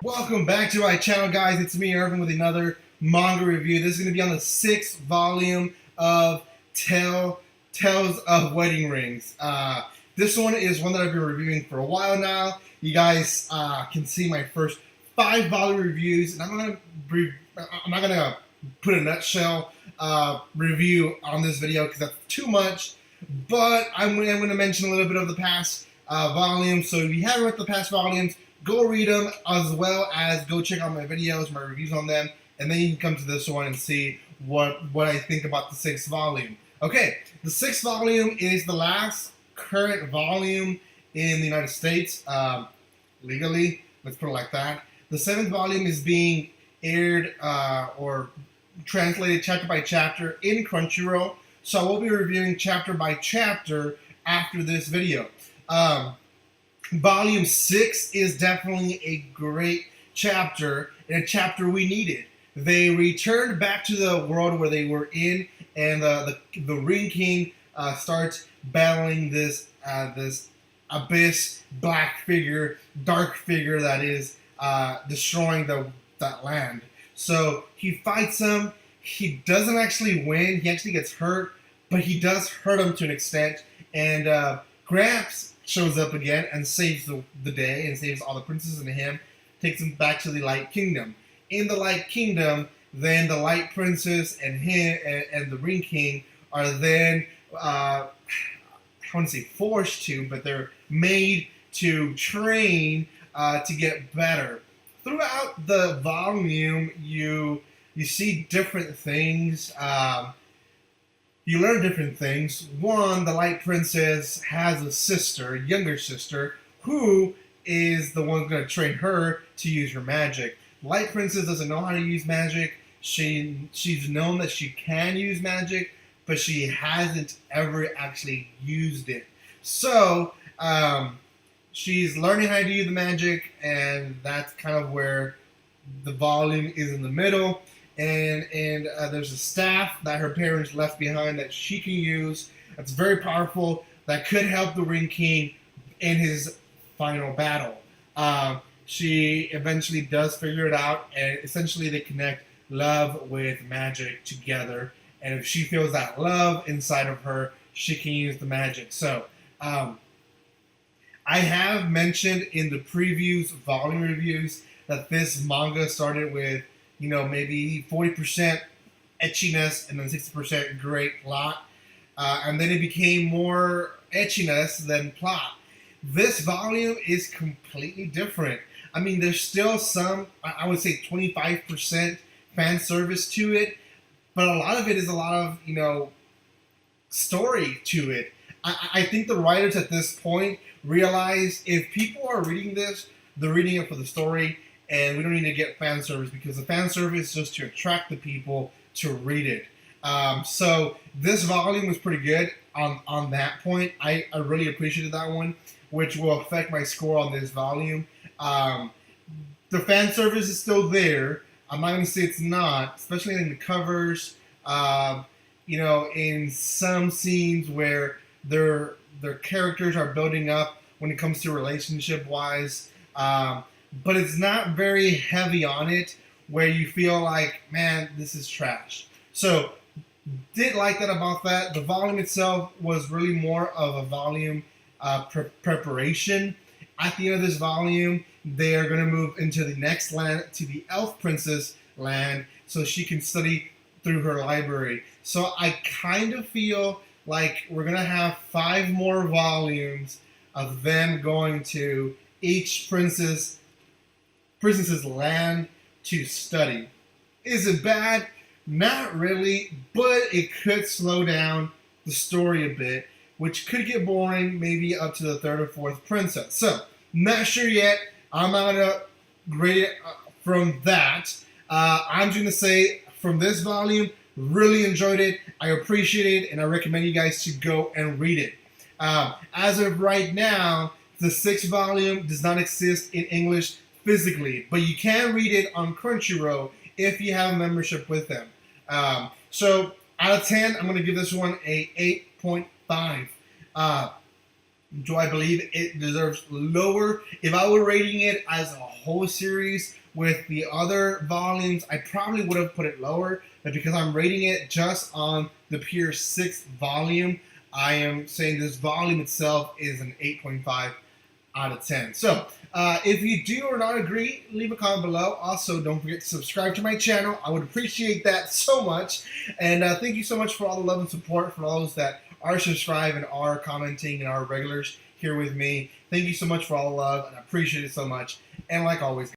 Welcome back to my channel, guys. It's me, Irvin, with another manga review. This is going to be on the 6th volume of Tales of Wedding Rings. This one is one that I've been reviewing for a while now. You guys can see my first 5-volume reviews, and I'm not gonna put a nutshell review on this video because that's too much. But I'm going to mention a little bit of the past volumes. So if you haven't read the past volumes, go read them, as well as go check out my videos, my reviews on them, and then you can come to this one and see what I think about the 6th volume. Okay, the 6th volume is the last current volume in the United States, legally, let's put it like that. The 7th volume is being aired or translated chapter by chapter in Crunchyroll, so I will be reviewing chapter by chapter after this video. Volume 6 is definitely a great chapter, and a chapter we needed. They returned back to the world where they were in, and the Ring King starts battling this abyss, black figure, dark figure that is destroying that land. So he fights him. He doesn't actually win. He actually gets hurt, but he does hurt him to an extent. And Gramps shows up again and saves the day and saves all the princesses and him, takes him back to the Light Kingdom. In the Light Kingdom, then the Light Princess and him and the Ring King are then, I wouldn't say forced to, but they're made to train to get better. Throughout the volume, you see different things. You learn different things. One, the Light Princess has a sister, a younger sister, who is the one going to train her to use her magic. Light Princess doesn't know how to use magic. She's known that she can use magic, but she hasn't ever actually used it. So, she's learning how to use the magic, and that's kind of where the volume is in the middle. And there's a staff that her parents left behind that she can use. That's very powerful. That could help the Ring King in his final battle. She eventually does figure it out, and essentially they connect love with magic together. And if she feels that love inside of her, she can use the magic. So, I have mentioned in the previews, volume reviews, that this manga started with, you know, maybe 40% etchiness and then 60% great plot. And then it became more etchiness than plot. This volume is completely different. I mean, there's still some, I would say 25% fan service to it, but a lot of it is a lot of, you know, story to it. I think the writers at this point realize if people are reading this, they're reading it for the story, and we don't need to get fan service because the fan service is just to attract the people to read it. So this volume was pretty good on that point. I really appreciated that one, which will affect my score on this volume. The fan service is still there. I'm not going to say it's not, especially in the covers. You know, in some scenes where their characters are building up when it comes to relationship-wise. But it's not very heavy on it where you feel like, man, this is trash. So, did like that about that. The volume itself was really more of a volume preparation. At the end of this volume, they are going to move into the next land, to the Elf Princess land, so she can study through her library. So I kind of feel like we're going to have 5 more volumes of them going to each princess's land to study. Is it bad? Not really, but it could slow down the story a bit, which could get boring maybe up to the 3rd or 4th princess. So, not sure yet. I'm not going to grade it from that. I'm just going to say, from this volume, really enjoyed it. I appreciate it, and I recommend you guys to go and read it. As of right now, the 6th volume does not exist in English physically, but you can read it on Crunchyroll if you have a membership with them. So out of 10, I'm going to give this one a 8.5. Do I believe it deserves lower? If I were rating it as a whole series with the other volumes, I probably would have put it lower. But because I'm rating it just on the pure 6th volume, I am saying this volume itself is an 8.5 out of 10. So, if you do or not agree, leave a comment below. Also, don't forget to subscribe to my channel. I would appreciate that so much. And thank you so much for all the love and support for all those that are subscribed and are commenting and are regulars here with me. Thank you so much for all the love, and I appreciate it so much. And like always,